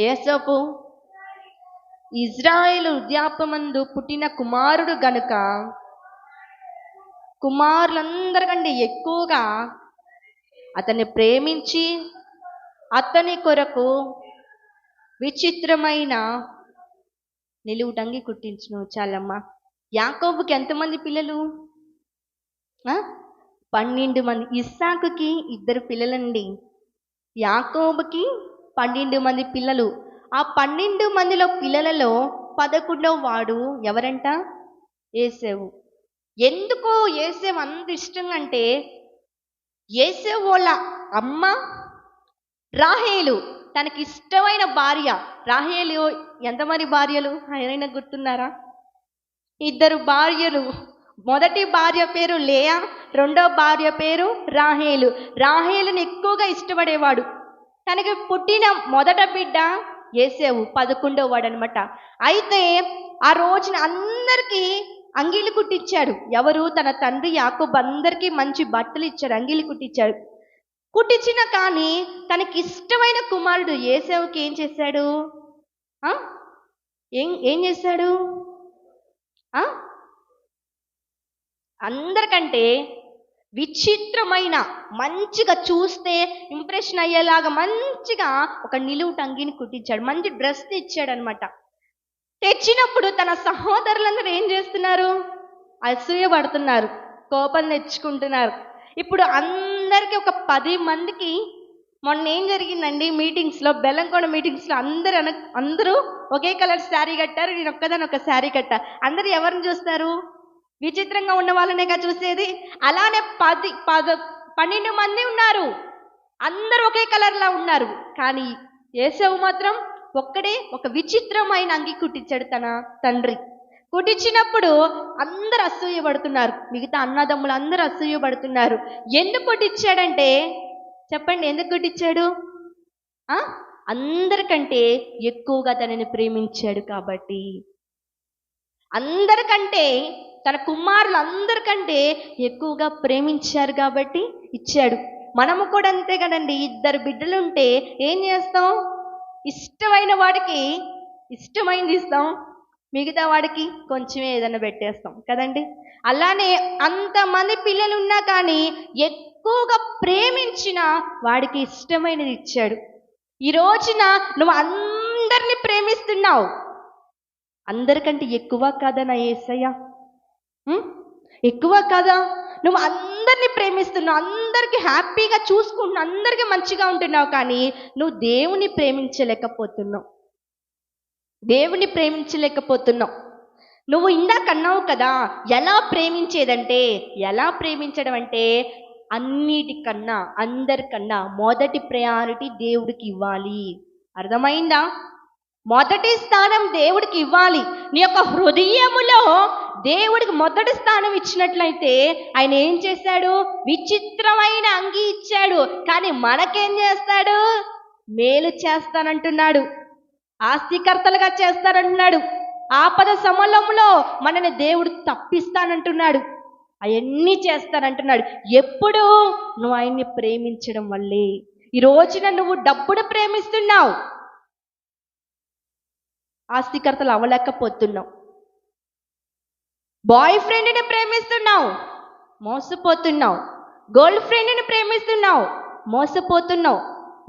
యోసేపు ఇజ్రాయేలు వృద్ధాప్యమందు పుట్టిన కుమారుడు గనుక కుమారులందరికంటే ఎక్కువగా అతన్ని ప్రేమించి అతని కొరకు విచిత్రమైన నిలువుటంగి కుట్టించును. చాలమ్మా. యాకోబుకి ఎంతమంది పిల్లలు? 12 మంది. ఇస్సాకుకి 2 పిల్లలండి. యాకోబుకి 12 మంది పిల్లలు. ఆ 12 మందిలో పిల్లలలో 11వ వాడు ఎవరంట? యోసేపు. ఎందుకు యోసేపు అంత ఇష్టంగా అంటే, యోసేపు వాళ్ళ అమ్మ రాహేలు తనకి ఇష్టమైన భార్య. రాహేలు ఎంతమంది భార్యలు ఆయన గుర్తున్నారా? 2 భార్యలు. మొదటి భార్య పేరు లేయా, రెండో భార్య పేరు రాహేలు. రాహేలుని ఎక్కువగా ఇష్టపడేవాడు. తనకి పుట్టిన మొదట బిడ్డ యోసేపు 11వ వాడు అనమాట. అయితే ఆ రోజున అందరికీ అంగీలు కుట్టించాడు. ఎవరు? తన తండ్రి యాకోబు అందరికీ మంచి బట్టలు ఇచ్చాడు, అంగీలు కుట్టించాడు. కుట్టించిన కానీ తనకి ఇష్టమైన కుమారుడు యోసేపుకి ఏం చేశాడు? ఏం చేశాడు? అందరికంటే విచిత్రమైన, మంచిగా చూస్తే ఇంప్రెషన్ అయ్యేలాగా మంచిగా ఒక నిలువు టంగిని కుట్టించాడు. మంచి డ్రెస్ తెచ్చాడు అనమాట. తెచ్చినప్పుడు తన సహోదరులందరూ ఏం చేస్తున్నారు? అసూయ పడుతున్నారు, కోపం తెచ్చుకుంటున్నారు. ఇప్పుడు అందరికీ ఒక 10 మందికి మొన్న ఏం జరిగిందండి? మీటింగ్స్లో, బెల్లంకొండ మీటింగ్స్లో అందరూ ఒకే కలర్ శారీ కట్టారు. నేను ఒక్కదాని ఒక శారీ కట్టా. అందరూ ఎవరిని చూస్తారు? విచిత్రంగా ఉన్న వాళ్ళనేగా చూసేది. అలానే 12 మంది ఉన్నారు, అందరూ ఒకే కలర్లా ఉన్నారు. కానీ యేసేపు మాత్రం ఒక్కడే ఒక విచిత్రమైన అంగి కుట్టించాడు తన తండ్రి. కుట్టించినప్పుడు అందరు అసూయపడుతున్నారు, మిగతా అన్నదమ్ములు అందరూ అసూయపడుతున్నారు. ఎందుకు కుట్టించాడంటే చెప్పండి, ఎందుకు కుట్టించాడు? అందరికంటే ఎక్కువగా తనని ప్రేమించాడు కాబట్టి. అందరికంటే, తన కుమారులు అందరికంటే ఎక్కువగా ప్రేమించారు కాబట్టి ఇచ్చాడు. మనము కూడా అంతే కదండి. 2 బిడ్డలు ఉంటే ఏం చేస్తాం? ఇష్టమైన వాడికి ఇష్టమైంది ఇస్తాం, మిగతా వాడికి కొంచెమే ఏదైనా పెట్టేస్తాం కదండి. అలానే అంతమంది పిల్లలు ఉన్నా కానీ ఎక్కువగా ప్రేమించిన వాడికి ఇష్టమైనది ఇచ్చాడు. ఈ రోజున నువ్వు అందరినీ ప్రేమిస్తున్నావు, అందరికంటే ఎక్కువ కాదా నా యేసయ్య? ఎక్కువ కాదా? నువ్వు అందరినీ ప్రేమిస్తున్నావు, అందరికీ హ్యాపీగా చూసుకుంటున్నావు, అందరికీ మంచిగా ఉంటున్నావు. కానీ నువ్వు దేవుని ప్రేమించలేకపోతున్నావు, దేవుని ప్రేమించలేకపోతున్నావు. నువ్వు ఇందాక అన్నావు కదా, ఎలా ప్రేమించేదంటే, ఎలా ప్రేమించడం అంటే అన్నిటికన్నా అందరికన్నా మొదటి ప్రయారిటీ దేవుడికి ఇవ్వాలి. అర్థమైందా? మొదటి స్థానం దేవుడికి ఇవ్వాలి. నీ యొక్క హృదయములో దేవుడికి మొదటి స్థానం ఇచ్చినట్లయితే ఆయన ఏం చేశాడు? విచిత్రమైన అంగి ఇచ్చాడు. కానీ మనకేం చేస్తాడు? మేలు చేస్తానంటున్నాడు, ఆస్తికర్తలుగా చేస్తానంటున్నాడు, ఆపద సమయంలో మనని దేవుడు తప్పిస్తానంటున్నాడు, అవన్నీ చేస్తానంటున్నాడు. ఎప్పుడు? నువ్వు ఆయన్ని ప్రేమించడం వల్లే. ఈ రోజున నువ్వు డబ్బును ప్రేమిస్తున్నావు, ఆస్తికర్తలు అవ్వలేకపోతున్నావు. బాయ్ ఫ్రెండ్ని ప్రేమిస్తున్నావు, మోసపోతున్నావు. గర్ల్ ఫ్రెండ్ని ప్రేమిస్తున్నావు, మోసపోతున్నావు.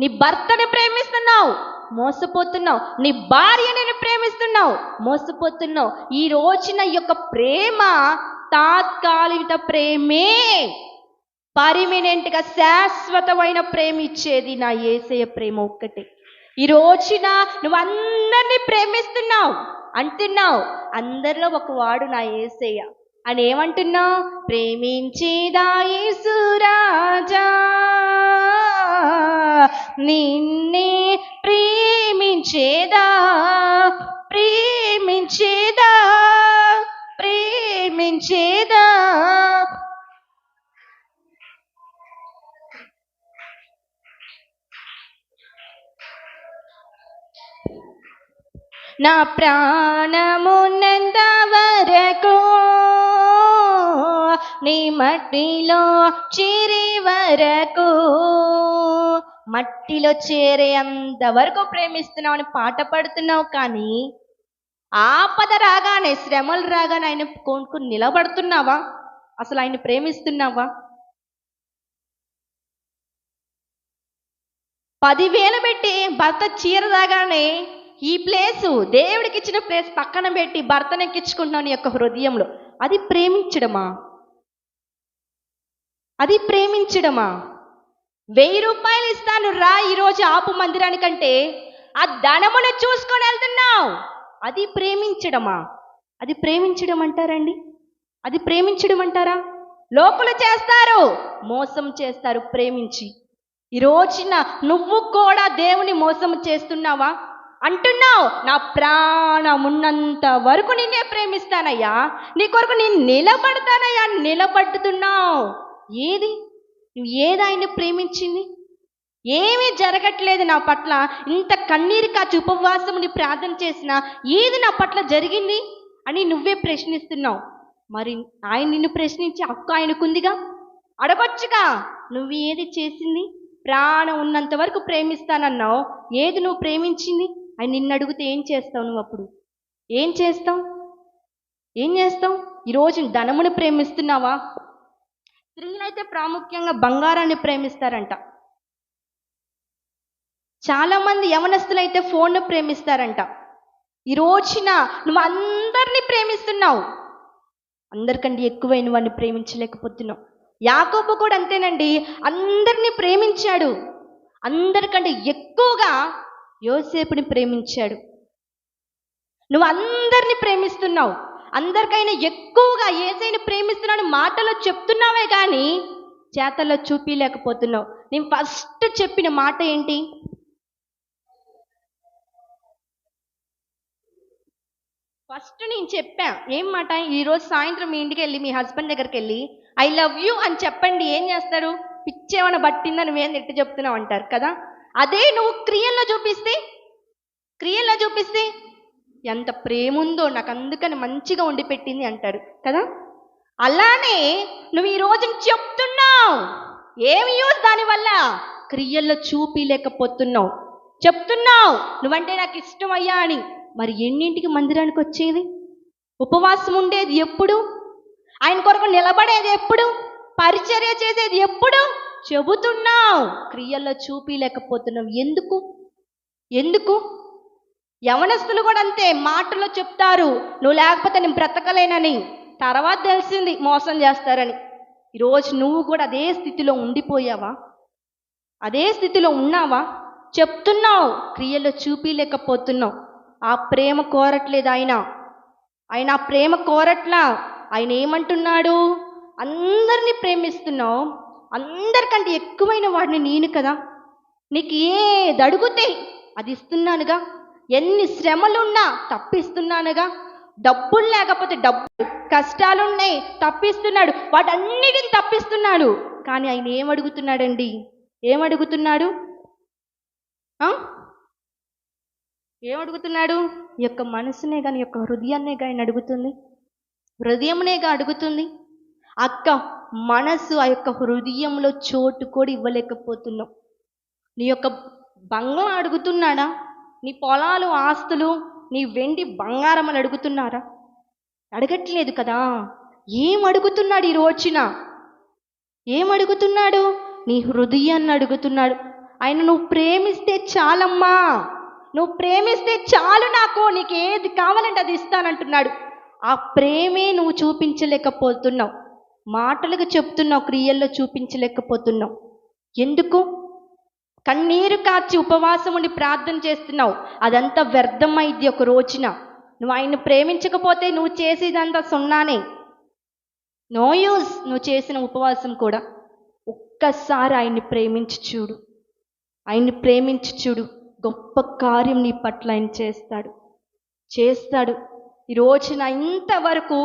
నీ భర్తని ప్రేమిస్తున్నావు, మోసపోతున్నావు. నీ భార్యని ప్రేమిస్తున్నావు, మోసపోతున్నావు. ఈ రోజున యొక్క ప్రేమ తాత్కాలిక ప్రేమే. పర్మనెంట్గా శాశ్వతమైన ప్రేమ ఇచ్చేది నా యేసయ్య ప్రేమ ఒక్కటే. ఈ రోజున నువ్వు అందరినీ ప్రేమిస్తున్నావు అంటున్నావు, అందరిలో ఒక వాడు నా యేసయ్య అని ఏమంటున్నావు? ప్రేమించేదా యేసు రాజా, నిన్నే ప్రేమించేదా, ప్రేమించేదా, ప్రేమించేదా. నా ప్రాణమున్నంత వరకు నీ మట్టిలో చేరే వరకు, మట్టిలో చేరే అంతవరకు ప్రేమిస్తున్నావు అని పాట పాడుతున్నావు. కానీ ఆపద రాగానే, శ్రమలు రాగానే ఆయన కొనుక్కుని నిలబడుతున్నావా? అసలు ఆయన ప్రేమిస్తున్నావా? 10,000 పెట్టి భర్త చీర రాగానే ఈ ప్లేసు, దేవుడికి ఇచ్చిన ప్లేస్ పక్కన పెట్టి భర్తను ఎక్కించుకుంటున్నావు నీ యొక్క హృదయంలో. అది ప్రేమించడమా? అది ప్రేమించడమా? 1000 రూపాయలు ఇస్తాను రా ఈరోజు ఆపు మందిరానికంటే ఆ ధనమును చూసుకొని వెళ్తున్నావు. అది ప్రేమించడమా? అది ప్రేమించడం అంటారండి? అది ప్రేమించడం అంటారా? లోకులు చేస్తారు, మోసం చేస్తారు ప్రేమించి. ఈ రోజున నువ్వు కూడా దేవుని మోసం చేస్తున్నావా? అంటున్నావు, నా ప్రాణమున్నంత వరకు నిన్నే ప్రేమిస్తానయ్యా, నీ కొరకు నేను నిలబడతానయ్యా, నిలబడుతున్నావు. ఏది? నువ్వు ఏది ఆయన్ని ప్రేమించింది? ఏమీ జరగట్లేదు నా పట్ల. ఇంత కన్నీరు కాచి ఉపవాసముని ప్రార్థన చేసినా ఏది నా పట్ల జరిగింది అని నువ్వే ప్రశ్నిస్తున్నావు. మరి ఆయన నిన్ను ప్రశ్నించే హక్కు ఆయనకుందిగా, అడగొచ్చుగా. నువ్వు ఏది చేసింది? ప్రాణం ఉన్నంత వరకు ప్రేమిస్తానన్నావు, ఏది నువ్వు ప్రేమించింది? ఆయన నిన్ను అడిగితే ఏం చేస్తావు? నువ్వు అప్పుడు ఏం చేస్తావు? ఏం చేస్తావు? ఈరోజు ధనమును ప్రేమిస్తున్నావా? స్త్రీలైతే ప్రాముఖ్యంగా బంగారాన్ని ప్రేమిస్తారంట. చాలామంది యవనస్తులైతే ఫోన్ను ప్రేమిస్తారంట. ఈ రోజున నువ్వు అందరినీ ప్రేమిస్తున్నావు, అందరికంటే ఎక్కువైన వాడిని ప్రేమించలేకపోతున్నావు. యాకోబు కూడా అంతేనండి, అందరినీ ప్రేమించాడు, అందరికంటే ఎక్కువగా యోసేపుని ప్రేమించాడు. నువ్వు అందరినీ ప్రేమిస్తున్నావు, అందరికైనా ఎక్కువగా యేసయ్యని ప్రేమిస్తున్నాను మాటలో చెప్తున్నావే కానీ చేతల్లో చూపించలేకపోతున్నావు. నేను ఫస్ట్ చెప్పిన మాట ఏంటి? ఫస్ట్ నేను చెప్పా ఏం మాట? ఈరోజు సాయంత్రం మీ ఇంటికి వెళ్ళి మీ హస్బెండ్ దగ్గరికి వెళ్ళి ఐ లవ్ యూ అని చెప్పండి. ఏం చేస్తారు? పిచ్చేమన్నా పట్టిందా, నువ్వేం ఎట్టు చెప్తున్నావు అంటారు కదా. అదే నువ్వు క్రియల్లో చూపిస్తే ఎంత ప్రేమ ఉందో నాకు అందుకని మంచిగా వండి పెట్టింది అంటారు కదా. అలానే నువ్వు ఈ రోజు చెప్తున్నావు, ఏమి యూస్ దానివల్ల? క్రియల్లో చూపిలేకపోతున్నావు. చెప్తున్నావు నువ్వంటే నాకు ఇష్టం అయ్యా అని, మరి ఎన్నింటికి మందిరానికి వచ్చేది? ఉపవాసం ఉండేది ఎప్పుడు? ఆయన కొరకు నిలబడేది ఎప్పుడు? పరిచర్య చేసేది ఎప్పుడు? చెబుతున్నావు, క్రియల్లో చూపిలేకపోతున్నావు. ఎందుకు? యవనస్తులు కూడా అంతే, మాటలో చెప్తారు నువ్వు లేకపోతే నేను బ్రతకలేనని, తర్వాత తెలిసింది మోసం చేస్తారని. ఈరోజు నువ్వు కూడా అదే స్థితిలో ఉండిపోయావా? అదే స్థితిలో ఉన్నావా? చెప్తున్నావు, క్రియల్లో చూపిలేకపోతున్నావు. ఆ ప్రేమ కోరట్లేదు ఆయన ఆ ప్రేమ కోరట్లా. ఆయన ఏమంటున్నాడు? అందరినీ ప్రేమిస్తున్నావు, అందరికంటే ఎక్కువైన వాడిని నేను కదా, నీకు ఏది అడుగుతే అది ఇస్తున్నానుగా, ఎన్ని శ్రమలున్నా తప్పిస్తున్నానుగా, డబ్బులు లేకపోతే డబ్బులు, కష్టాలున్నాయి తప్పిస్తున్నాడు, వాటన్నిటిని తప్పిస్తున్నాడు. కానీ ఆయన ఏమడుగుతున్నాడండి? ఏమడుగుతున్నాడు? ఏమడుగుతున్నాడు? ఈ యొక్క మనసునే కానీ, యొక్క హృదయాన్నే కానీ అడుగుతుంది. హృదయమునేగా అడుగుతుంది. అక్క, మనసు ఆ యొక్క హృదయంలో చోటు కూడా ఇవ్వలేకపోతున్నావు. నీ యొక్క బంగ్లా అడుగుతున్నాడా? నీ పొలాలు, ఆస్తులు, నీ వెండి బంగారం అని అడుగుతున్నారా? అడగట్లేదు కదా. ఏం అడుగుతున్నాడు ఈ రోజున? ఏమడుగుతున్నాడు? నీ హృదయాన్ని అడుగుతున్నాడు. ఆయన నువ్వు ప్రేమిస్తే చాలమ్మా, నువ్వు ప్రేమిస్తే చాలు, నీకు ఏది కావాలంటే అది ఇస్తానంటున్నాడు. ఆ ప్రేమే నువ్వు చూపించలేకపోతున్నావు. మాటలకు చెప్తున్నావు, క్రియల్లో చూపించలేకపోతున్నావు. ఎందుకు? కన్నీరు కాచి ఉపవాసం ఉండి ప్రార్థన చేస్తున్నావు, అదంతా వ్యర్థమైంది. ఒక రోజున నువ్వు ఆయన్ని ప్రేమించకపోతే నువ్వు చేసేదంతా సున్నానే, నో యూస్. నువ్వు చేసిన ఉపవాసం కూడా. ఒక్కసారి ఆయన్ని ప్రేమించి చూడు, ఆయన్ని ప్రేమించి చూడు. గొప్ప కార్యం నీ పట్ల ఆయన చేస్తాడు. ఈ రోజున ఇంతవరకు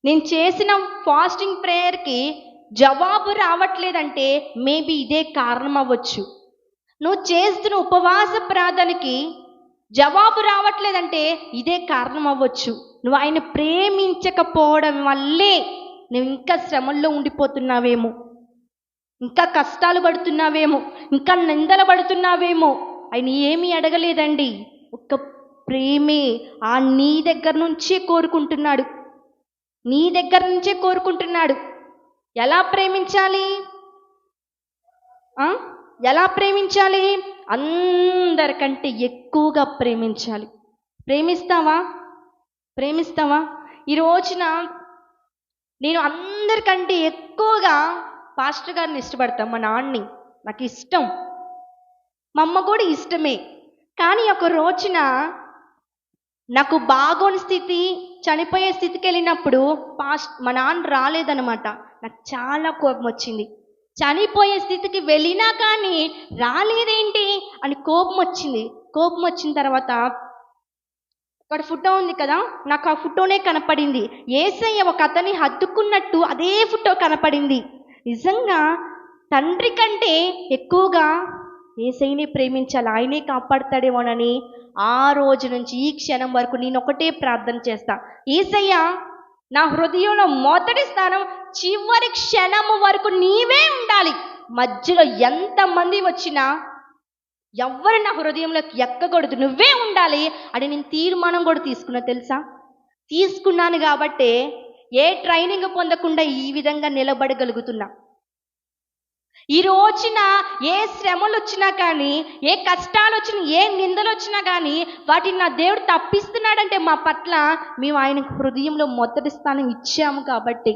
నేను చేసిన ఫాస్టింగ్ ప్రేయర్కి జవాబు రావట్లేదంటే మేబీ ఇదే కారణం అవ్వచ్చు. నువ్వు చేస్తున్న ఉపవాస ప్రార్థనకి జవాబు రావట్లేదంటే ఇదే కారణం అవ్వచ్చు. నువ్వు ఆయన ప్రేమించకపోవడం వల్లే నువ్వు ఇంకా శ్రమల్లో ఉండిపోతున్నావేమో, ఇంకా కష్టాలు పడుతున్నావేమో, ఇంకా నిందలు పడుతున్నావేమో. ఆయన ఏమీ అడగలేదండి, ఒక్క ప్రేమే ఆ నీ దగ్గర నుంచే కోరుకుంటున్నాడు. నీ దగ్గర నుంచే కోరుకుంటున్నాడు. ఎలా ప్రేమించాలి? ఎలా ప్రేమించాలి? అందరికంటే ఎక్కువగా ప్రేమించాలి. ప్రేమిస్తావా? ఈ రోజున నేను అందరికంటే ఎక్కువగా పాస్టర్ గారిని ఇష్టపడతాను. మా నాన్నని నాకు ఇష్టం, మా అమ్మ కూడా ఇష్టమే. కానీ ఒక రోజున నాకు బాగోని స్థితి, చనిపోయే స్థితికి వెళ్ళినప్పుడు మా నాన్న రాలేదన్నమాట. నాకు చాలా కోపం వచ్చింది. చనిపోయే స్థితికి వెళ్ళినా కానీ రాలేదేంటి అని కోపం వచ్చింది. కోపం వచ్చిన తర్వాత అక్కడ ఫోటో ఉంది కదా, నాకు ఆ ఫోటోనే కనపడింది. యేసయ్య ఒక అతన్ని హత్తుకున్నట్టు అదే ఫోటో కనపడింది. నిజంగా తండ్రి కంటే ఎక్కువగా యేసయ్యనే ప్రేమించాలి, ఆయనే కాపాడుతాడేమోనని ఆ రోజు నుంచి ఈ క్షణం వరకు నేను ఒకటే ప్రార్థన చేస్తా, యేసయ్య నా హృదయంలో మొదటి స్థానం, చివరి క్షణము వరకు నీవే ఉండాలి. మధ్యలో ఎంతమంది వచ్చినా ఎవ్వరు నా హృదయంలోకి ఎక్కకూడదు, నువ్వే ఉండాలి అని నేను తీర్మానం కూడా తీసుకున్నాను. కాబట్టి ఏ ట్రైనింగ్ పొందకుండా ఈ విధంగా నిలబడగలుగుతున్నా. ఈ రోజున ఏ శ్రమలు వచ్చినా కానీ, ఏ కష్టాలు వచ్చినా, ఏ నిందలు వచ్చినా కానీ వాటిని నా దేవుడు తప్పిస్తున్నాడంటే మా పట్ల మేము ఆయన హృదయంలో మొదటి స్థానం ఇచ్చాము. కాబట్టి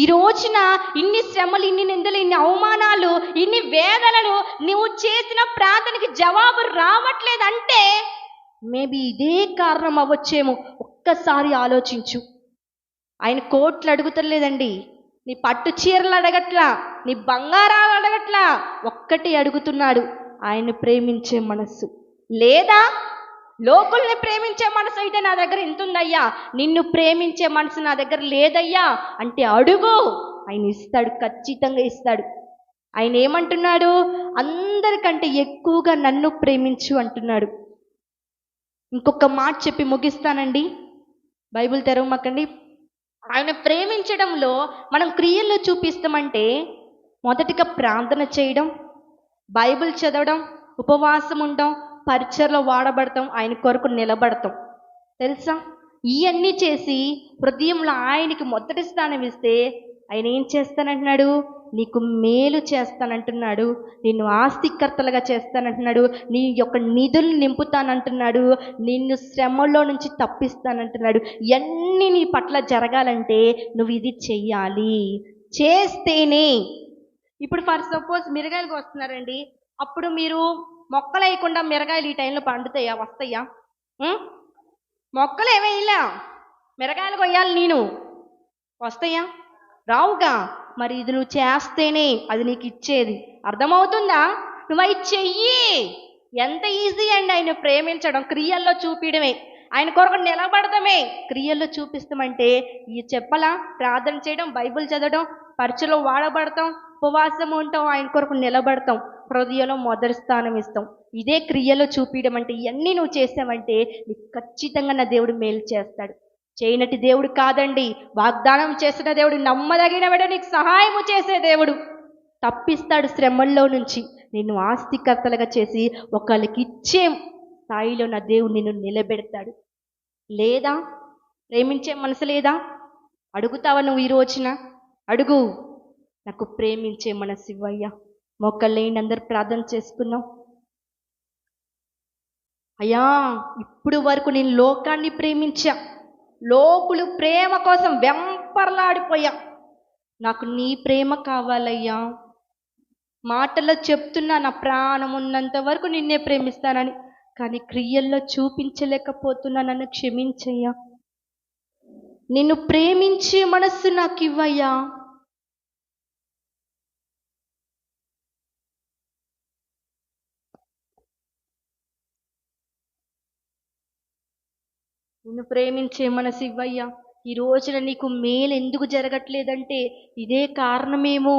ఈ రోజున ఇన్ని శ్రమలు, ఇన్ని నిందలు, ఇన్ని అవమానాలు, ఇన్ని వేదనలు, నువ్వు చేసిన ప్రార్థనకి జవాబు రావట్లేదంటే మేబీ ఇదే కారణం అవ్వచ్చేమో. ఒక్కసారి ఆలోచించు. ఆయన కోట్లు అడుగుతలేదండి, నీ పట్టు చీరలు అడగట్లా, నీ బంగారాలు అడగట్లా, ఒక్కటి అడుగుతున్నాడు, ఆయన్ని ప్రేమించే మనస్సు. లేదా లోకుల్ని ప్రేమించే మనసు అయితే నా దగ్గర ఎంత ఉందయ్యా, నిన్ను ప్రేమించే మనసు నా దగ్గర లేదయ్యా అంటే అడుగు, ఆయన ఇస్తాడు, ఖచ్చితంగా ఇస్తాడు. ఆయన ఏమంటున్నాడు? అందరికంటే ఎక్కువగా నన్ను ప్రేమించు అంటున్నాడు. ఇంకొక మాట చెప్పి ముగిస్తానండి, బైబిల్ తెరవమాకండి. ఆయన ప్రేమించడంలో మనం క్రియల్లో చూపిస్తామంటే మొదటిగా ప్రార్థన చేయడం, బైబిల్ చదవడం, ఉపవాసం ఉండడం, పరిచర్లో వాడబడతాం, ఆయన కొరకు నిలబడతాం. తెలుసా? ఇవన్నీ చేసి హృదయంలో ఆయనకి మొదటి స్థానం ఇస్తే ఆయన ఏం చేస్తానంటున్నాడు? నీకు మేలు చేస్తానంటున్నాడు, నిన్ను ఆస్తికర్తలుగా చేస్తానంటున్నాడు, నీ యొక్క నిధులు నింపుతానంటున్నాడు, నిన్ను శ్రమలో నుంచి తప్పిస్తానంటున్నాడు. ఇవన్నీ నీ పట్ల జరగాలంటే నువ్వు ఇది చెయ్యాలి. చేస్తేనే. ఇప్పుడు ఫర్ సపోజ్ మిరగాయలు వస్తున్నారండి, అప్పుడు మీరు మొక్కలు వేయకుండా మిరగాయలు ఈ టైంలో పండుతాయా? వస్తాయా? మొక్కలు ఏమేయలా, మిరగాయలు కొయ్యాలి, నేను వస్తాయా? రావుగా. మరి ఇది నువ్వు చేస్తేనే అది నీకు ఇచ్చేది. అర్థమవుతుందా? నువ్వు అవి చెయ్యి, ఎంత ఈజీ అండి ఆయన ప్రేమించడం, క్రియల్లో చూపించడమే. ఆయన కొరకు నిలబడతామే క్రియల్లో చూపిస్తామంటే, ఈ చెప్పలా ప్రార్థన చేయడం, బైబిల్ చదవడం, పరీక్షలో వాడబడతాం, ఉపవాసం ఉంటాం, ఆయన కొరకు నిలబడతాం, హృదయంలో మొదటి స్థానం ఇస్తాం. ఇదే క్రియలో చూపించడం అంటే. ఇవన్నీ నువ్వు చేసావంటే నీకు ఖచ్చితంగా నా దేవుడు మేలు చేస్తాడు. చేయనటి దేవుడు కాదండి, వాగ్దానం చేసిన దేవుడు, నమ్మదగినవాడు, నీకు సహాయము చేసే దేవుడు. తప్పిస్తాడు శ్రమల్లో నుంచి, నిన్ను ఆస్తికర్తలుగా చేసి ఒకళ్ళకి ఇచ్చే స్థాయిలో నా దేవుడు నిన్ను నిలబెడతాడు. లేదా ప్రేమించే మనసు లేదా? అడుగుతావా నువ్వు ఈ రోజున? అడుగు, నాకు ప్రేమించే మనసు ఇవ్వయ్యా. మొక్కలేని అందరు ప్రార్థన చేసుకున్నాం. అయ్యా, ఇప్పుడు వరకు నేను లోకాన్ని ప్రేమించా, లోకులు ప్రేమ కోసం వెంపర్లాడిపోయా, నాకు నీ ప్రేమ కావాలయ్యా. మాటల్లో చెప్తున్నా నా ప్రాణం ఉన్నంత వరకు నిన్నే ప్రేమిస్తానని, కానీ క్రియల్లో చూపించలేకపోతున్నా, నన్ను క్షమించయ్యా. నిన్ను ప్రేమించే మనస్సు నాకు ఇవ్వయ్యా. నిన్ను ప్రేమించే మనసు ఇవ్వయ్యా. ఈ రోజున నీకు మేలు ఎందుకు జరగట్లేదంటే ఇదే కారణమేమో.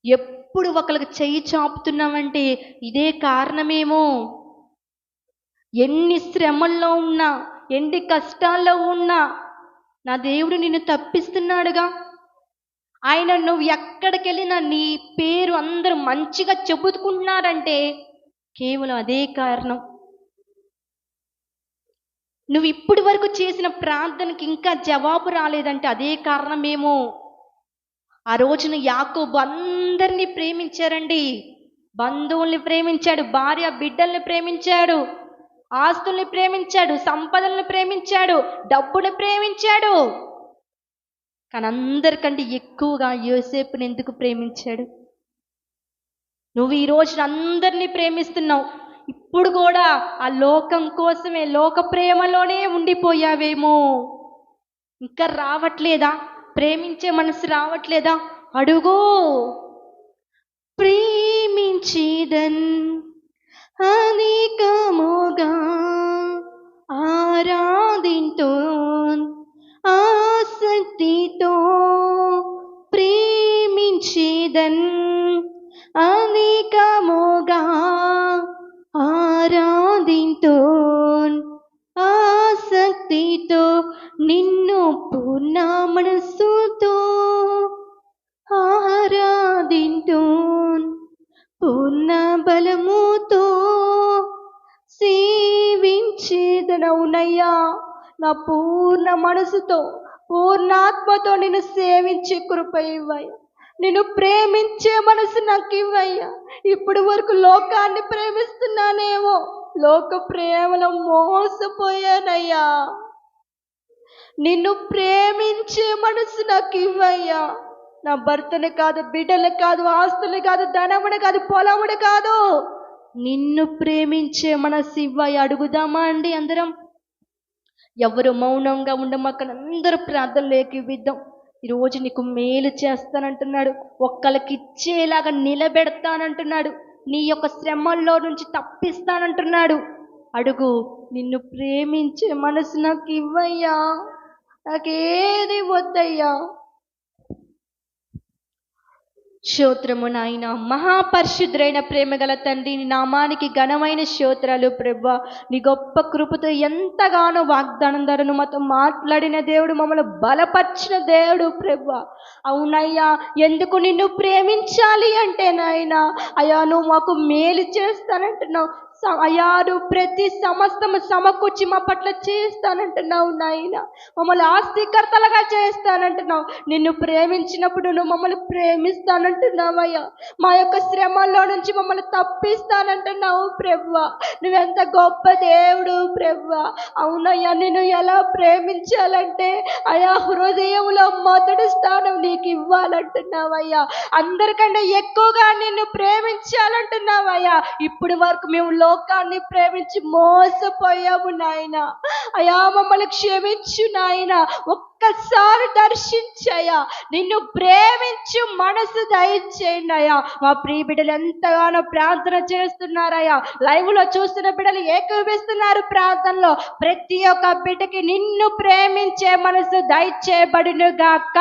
ఎప్పుడు ఒకరికి చెయ్యి చాపుతున్నామంటే ఇదే కారణమేమో. ఎన్ని శ్రమల్లో ఉన్నా, ఎన్ని కష్టాల్లో ఉన్నా నా దేవుడు నిన్ను తప్పిస్తున్నాడుగా. ఆయన నువ్వు ఎక్కడికి వెళ్ళినా నీ పేరు అందరూ మంచిగా చెబుతుకుంటున్నారంటే కేవలం అదే కారణం. నువ్వు ఇప్పటి వరకు చేసిన ప్రార్థనకి ఇంకా జవాబు రాలేదంటే అదే కారణమేమో. ఆ రోజున యాకోబు అందరినీ ప్రేమించారండి. బంధువుల్ని ప్రేమించాడు, భార్య బిడ్డల్ని ప్రేమించాడు, ఆస్తుల్ని ప్రేమించాడు, సంపదల్ని ప్రేమించాడు, డబ్బుని ప్రేమించాడు. కానీ అందరికంటే ఎక్కువగా యోసేపుని ఎందుకు ప్రేమించాడు? నువ్వు ఈ రోజున అందరినీ ప్రేమిస్తున్నావు, ఇప్పుడు కూడా ఆ లోకం కోసమే, లోక ప్రేమలోనే ఉండిపోయావేమో. ఇంకా రావట్లేదా? ప్రేమించే మనసు రావట్లేదా? అడుగు. ప్రేమించేదన్ అధికముగా ఆరాధింతో ఆసక్తితో, ప్రేమించేదన్ అధికముగా ఆరాధింతో ఆసక్తితో, నిన్ను పూర్ణ మనస్సుతో ఆరాధింతో, పూర్ణ బలముతో సేవించేదనవునయ్యా. నా పూర్ణ మనసుతో, పూర్ణాత్మతో నిన్ను సేవించే కృప ఇవ్వయ్యా. నిన్ను ప్రేమించే మనసు నాకు ఇవ్వయ్యా. ఇప్పుడు వరకు లోకాన్ని ప్రేమిస్తున్నానేమో, లోక ప్రేమలో మోసపోయానయ్యా. నిన్ను ప్రేమించే మనసు నాకు ఇవ్వయ్యా. నా భర్తని కాదు, బిడ్డలు కాదు, ఆస్తులు కాదు, ధనముడు కాదు, పొలముడు కాదు, నిన్ను ప్రేమించే మనసు ఇవ్వయ్యా. అడుగుదామా అండి అందరం? ఎవరు మౌనంగా ఉండమాకని అందరూ ప్రార్థనలు ఏకీవిద్దాం. ఈరోజు నీకు మేలు చేస్తానంటున్నాడు, ఒక్కళ్ళకి ఇచ్చేలాగా నిలబెడతానంటున్నాడు, నీ యొక్క శ్రమల్లో నుంచి తప్పిస్తానంటున్నాడు. అడుగు, నిన్ను ప్రేమించే మనసు నాకు ఇవ్వయ్యా, నాకేది వద్దయ్యా. స్తోత్రము నాయన. మహాపరిశుద్ధుడైన ప్రేమగల తండ్రి, నీ నామానికి ఘనమైన స్తోత్రాలు ప్రభువా. నీ గొప్ప కృపతో ఎంతగానో వాగ్దానం ధరను మాతో మాట్లాడిన దేవుడు, మమ్మల్ని బలపరిచిన దేవుడు ప్రభువా. అవునయ్యా, ఎందుకు నిన్ను ప్రేమించాలి అంటే నాయన, అయ్యా నువ్వు మాకు మేలు చేస్తానంటున్నావు అయ్యా. నువ్వు ప్రతి సమస్తము సమకూర్చి మా పట్ల చేస్తానంటున్నావు నాయన. మమ్మల్ని ఆస్తికర్తలుగా చేస్తానంటున్నావు. నిన్ను ప్రేమించినప్పుడు నువ్వు మమ్మల్ని ప్రేమిస్తానంటున్నావయ్యా. మా యొక్క శ్రమల్లో నుంచి మమ్మల్ని తప్పిస్తానంటున్నావు ప్రభువా. నువ్వెంత గొప్ప దేవుడు ప్రభువా. అవునయ్యా, నిన్ను ఎలా ప్రేమించాలంటే అయ్యా హృదయంలో మొదటి స్థానం నీకు ఇవ్వాలంటున్నావయ్యా. అందరికంటే ఎక్కువగా నిన్ను ప్రేమించాలంటున్నావయ్యా. ఇప్పుడు వరకు మేము లోకాన్ని ప్రేమించి మోసపోయాము నాయన. అయా మమ్మల్ని క్షమించు నాయన. ఒక్కసారి దర్శించయ్యా. నిన్ను ప్రేమించు మనసు దయచేయండి అయ్యా. మా ప్రియ బిడ్డలు ఎంతగానో ప్రార్థన చేస్తున్నారయ్యా. లైవ్ లో చూస్తున్న బిడ్డలు ఏకీభవిస్తున్నారు ప్రార్థనలో. ప్రతి ఒక్క బిడ్డకి నిన్ను ప్రేమించే మనసు దయచేయబడును గాక.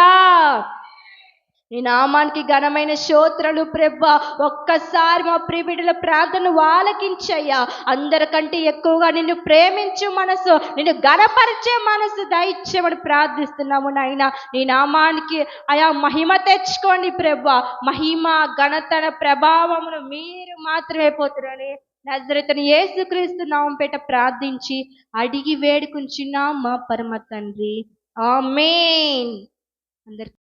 నీ నామానికి ఘనమైన స్తోత్రాలు ప్రభువా. ఒక్కసారి మా ప్రియ బిడ్డల ప్రార్థన ఆలకించయ్యా. అందరికంటే ఎక్కువగా నిన్ను ప్రేమించు మనసు, నిన్ను ఘనపరిచే మనసు దయచేయమని ప్రార్థిస్తున్నాము నాయన. నీ నామానికి అయా మహిమ తెచ్చుకోండి ప్రభువా. మహిమ ఘనత ప్రభావమును మీరు మాత్రమే పోతురని నజరేతుని యేసుక్రీస్తు నామం పేట ప్రార్థించి అడిగి వేడుకుంటున్నాం మా పరమ తండ్రి. ఆమేన్. అందరికీ